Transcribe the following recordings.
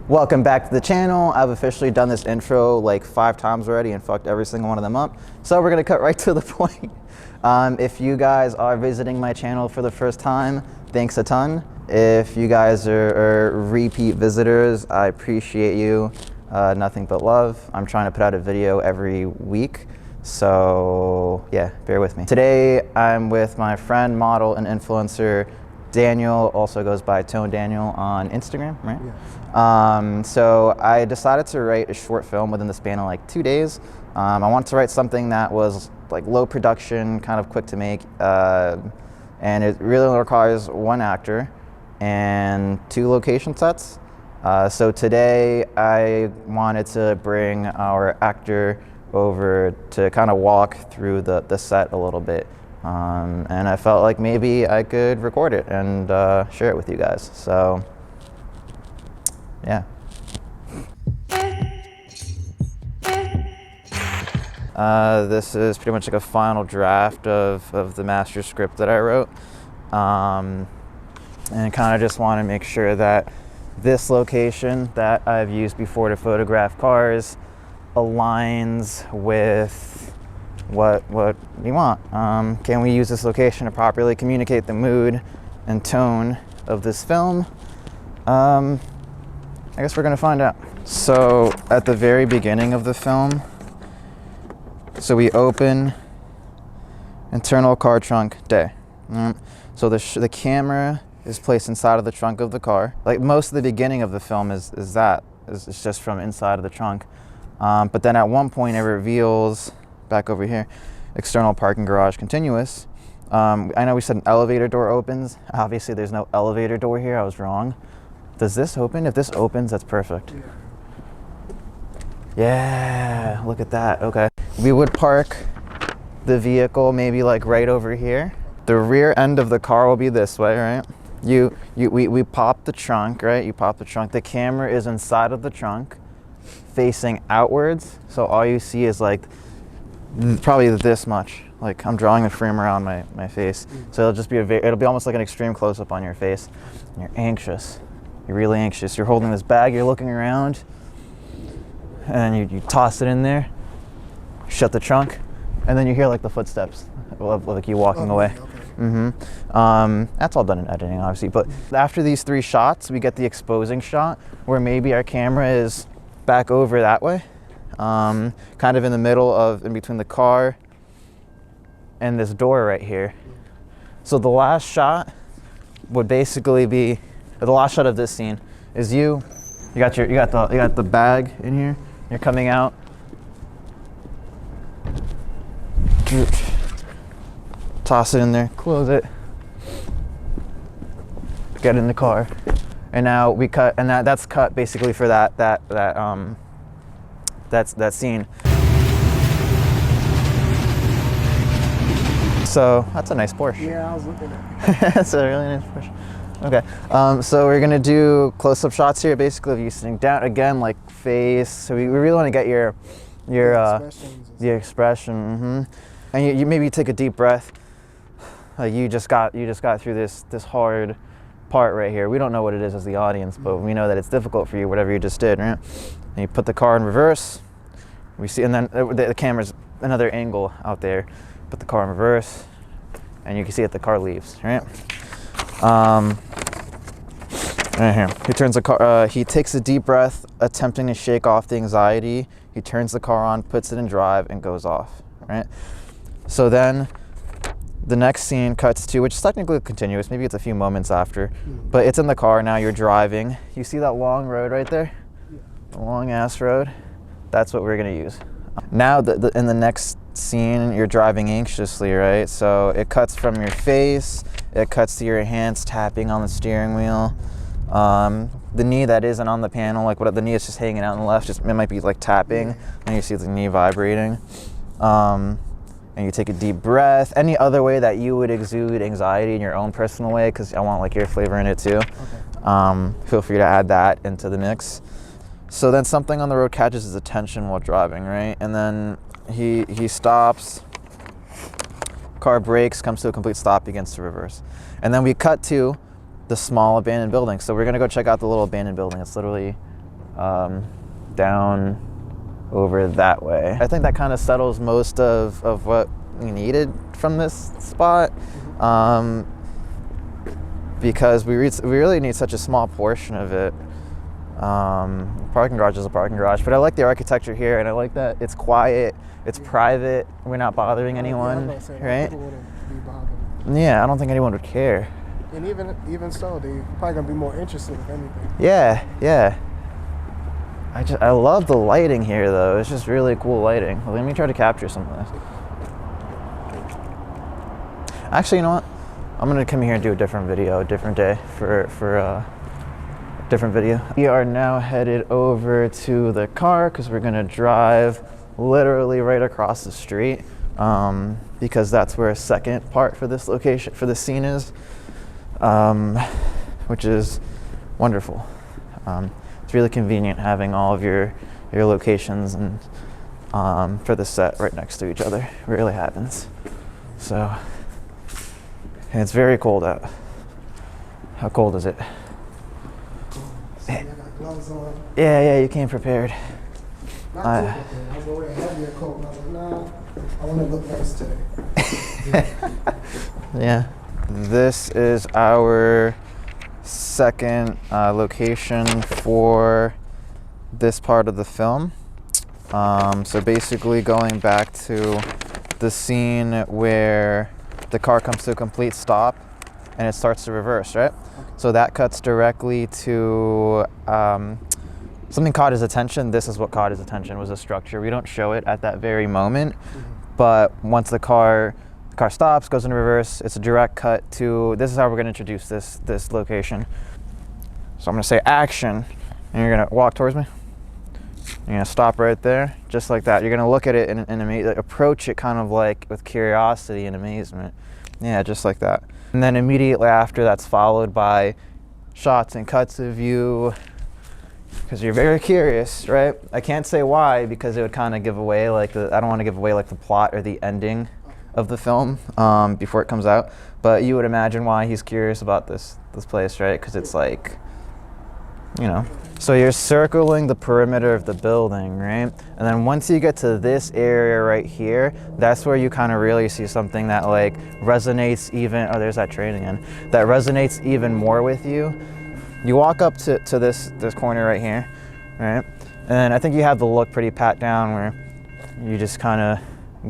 Welcome back to the channel. I've officially done this intro like 5 times already and fucked every single one of them up. So we're gonna cut right to the point. If you guys are visiting my channel for the first time, thanks a ton. If you guys are repeat visitors, I appreciate you. Nothing but love. I'm trying to put out a video every week. So yeah, bear with me. Today I'm with my friend, model, and influencer, Daniel, also goes by Tone Daniel on Instagram, right? Yeah. So I decided to write a short film within the span of like 2 days. I wanted to write something that was like low production, kind of quick to make, and it really requires 1 actor and 2 location sets. So today I wanted to bring our actor over to kind of walk through the set a little bit. And I felt like maybe I could record it and share it with you guys. So, yeah. This is pretty much like a final draft of the master script that I wrote. And kind of just want to make sure that this location that I've used before to photograph cars aligns with what we want. Can we use this location to properly communicate the mood and tone of this film? I guess we're gonna find out. So at the very beginning of the film, so we open internal car trunk day. So the camera is placed inside of the trunk of the car. Like most of the beginning of the film is just from inside of the trunk. But then at one point it reveals, back over here, external parking garage continuous. I know we said an elevator door opens. Obviously there's no elevator door here, I was wrong. Does this open? If this opens, that's perfect. Yeah, look at that, okay. We would park the vehicle maybe like right over here. The rear end of the car will be this way, right? We pop the trunk, right? You pop the trunk. The camera is inside of the trunk, facing outwards. So all you see is like probably this much. Like I'm drawing a frame around my face. So it'll just be it'll be almost like an extreme close-up on your face. And you're anxious. You're really anxious. You're holding this bag, you're looking around, and you toss it in there, shut the trunk, and then you hear like the footsteps of like you walking away. Okay. That's all done in editing, obviously. But after these 3 shots, we get the exposing shot where maybe our camera is back over that way, kind of in the middle of, in between the car and this door right here. So the last shot would basically be, the last shot of this scene is you got the bag in here. You're coming out. Toss it in there, close it, get in the car, and now we cut, and that's cut basically for that scene. So that's a nice Porsche. Yeah, I was looking at it. That's a really nice Porsche. Okay, so we're gonna do close-up shots here, basically of you sitting down again, like face. So we really want to get your the expression. And you maybe take a deep breath. You just got through this hard part right here. We don't know what it is as the audience, but we know that it's difficult for you, whatever you just did, right? And you put the car in reverse. We see, and then the camera's another angle out there. Put the car in reverse, and you can see that the car leaves, right? Right here. He turns the car. He takes a deep breath, attempting to shake off the anxiety. He turns the car on, puts it in drive, and goes off, right? So then the next scene cuts to, which is technically continuous, maybe it's a few moments after, but it's in the car now, you're driving. You see that long road right there? The long ass road? That's what we're gonna use. Now in the next scene, you're driving anxiously, right? So it cuts from your face, It cuts to your hands tapping on the steering wheel. The knee that isn't on the panel, like what the knee is just hanging out on the left, just it might be like tapping, and you see the knee vibrating. And you take a deep breath. Any other way that you would exude anxiety in your own personal way, because I want like your flavor in it too. Okay. Feel free to add that into the mix. So then something on the road catches his attention while driving, right? And then he stops, car brakes, comes to a complete stop, begins to reverse. And then we cut to the small abandoned building. So we're gonna go check out the little abandoned building. It's literally down over that way. I think that kind of settles most of what we needed from this spot, because we really need such a small portion of it. Parking garage is a parking garage, but I like the architecture here, and I like that it's quiet, it's private, we're not bothering anyone, right? Yeah, I don't think anyone would care. And even so, they probably gonna be more interested if anything. Yeah. I love the lighting here though. It's just really cool lighting. Let me try to capture some of this. Actually, you know what? I'm gonna come here and do a different video, a different day for a different video. We are now headed over to the car because we're gonna drive literally right across the street, because that's where a second part for this location, for this scene is, which is wonderful. It's really convenient having all of your locations and for the set right next to each other. It really happens. So, and it's very cold out. How cold is it? So I got gloves on. Yeah, you came prepared. Not too prepared. I was wearing a heavier coat, and I was like, nah, I want to look nice today. Yeah. This is our second location for this part of the film. So basically going back to the scene where the car comes to a complete stop and it starts to reverse, right? Okay. So that cuts directly to something caught his attention. This is what caught his attention, was a structure. We don't show it at that very moment, but once the car stops, goes into reverse, it's a direct cut to, this is how we're gonna introduce this location. So I'm gonna say action, and you're gonna walk towards me. You're gonna stop right there, just like that. You're gonna look at it and approach it kind of like with curiosity and amazement. Yeah, just like that. And then immediately after, that's followed by shots and cuts of you, because you're very curious, right? I can't say why, because it would kind of give away like I don't want to give away like the plot or the ending of the film before it comes out, but you would imagine why he's curious about this place, right? Because it's like, you know. So you're circling the perimeter of the building, right? And then once you get to this area right here, that's where you kind of really see something that like resonates even, oh, there's that train again, that resonates even more with you. You walk up to this corner right here, right? And I think you have the look pretty pat down where you just kind of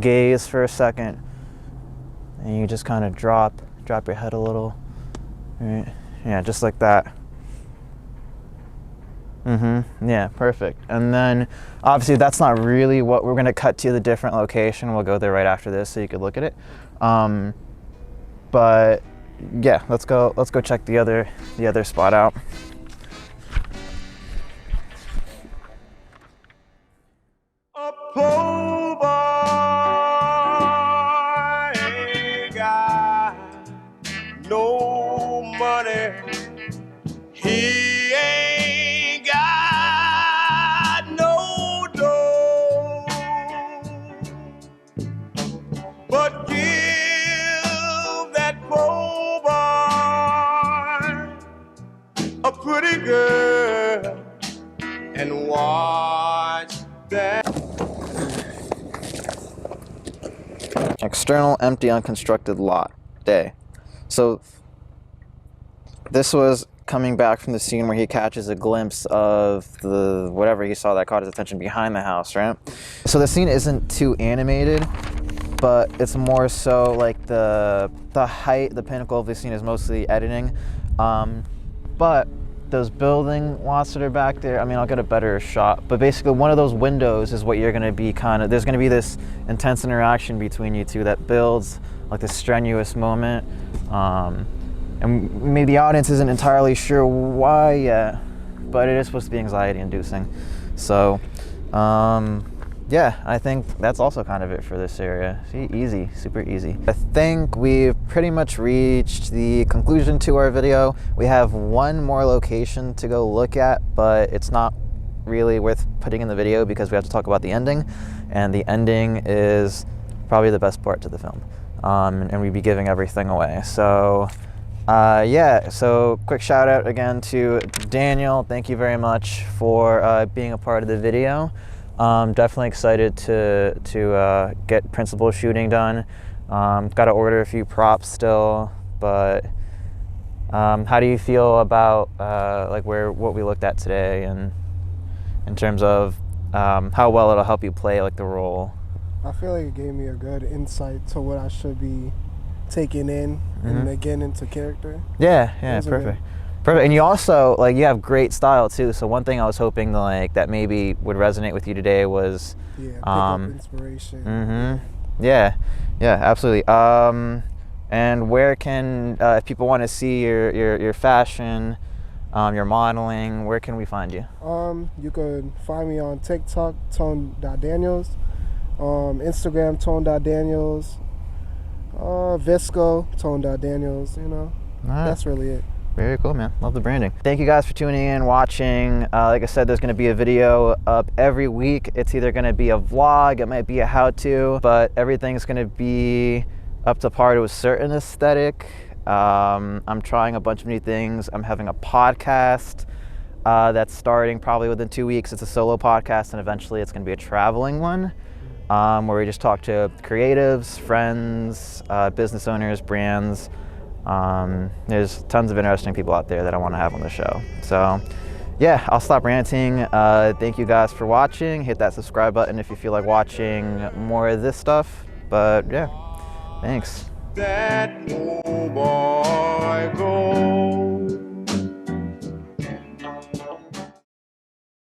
gaze for a second and you just kind of drop your head a little, right? Yeah, just like that. Yeah, perfect. And then obviously that's not really what we're gonna cut to, the different location. We'll go there right after this so you could look at it. But yeah, let's go check the other spot out. A poor boy ain't got no money. He ain't got no dough, but give that poor boy a pretty girl and watch that. External, empty, unconstructed lot, day. So this was coming back from the scene where he catches a glimpse of the whatever he saw that caught his attention behind the house, right? So the scene isn't too animated, but it's more so like the height, the pinnacle of the scene is mostly editing. But those building lots that are back there, I mean, I'll get a better shot, but basically one of those windows is what you're gonna be there's gonna be this intense interaction between you two that builds like this strenuous moment. And maybe the audience isn't entirely sure why yet, but it is supposed to be anxiety inducing. So, yeah, I think that's also kind of it for this area. See, easy, super easy. I think we've pretty much reached the conclusion to our video. We have one more location to go look at, but it's not really worth putting in the video because we have to talk about the ending, and the ending is probably the best part to the film, and we'd be giving everything away. So, yeah, so quick shout out again to Daniel. Thank you very much for being a part of the video. Definitely excited to get principal shooting done. Got to order a few props still, but how do you feel about like what we looked at today, and in terms of how well it'll help you play like the role? I feel like it gave me a good insight to what I should be taking in and again into character. Yeah, perfect. Perfect. And you also, like, you have great style too. So one thing I was hoping to, like, that maybe would resonate with you today was pick up inspiration. Yeah, absolutely. And where can if people want to see your fashion, your modeling, where can we find you? You could find me on TikTok, tone.daniels, Instagram, tone.daniels, Visco, tone.daniels, you know. Right. That's really it. Very cool, man. Love the branding. Thank you guys for tuning in, watching. Like I said, there's going to be a video up every week. It's either going to be a vlog, it might be a how-to, but everything's going to be up to par to a certain aesthetic. I'm trying a bunch of new things. I'm having a podcast that's starting probably within 2 weeks. It's a solo podcast, and eventually it's going to be a traveling one, where we just talk to creatives, friends, business owners, brands. There's tons of interesting people out there that I want to have on the show. So yeah, I'll stop ranting. Thank you guys for watching. Hit that subscribe button if you feel like watching more of this stuff. But yeah, thanks. That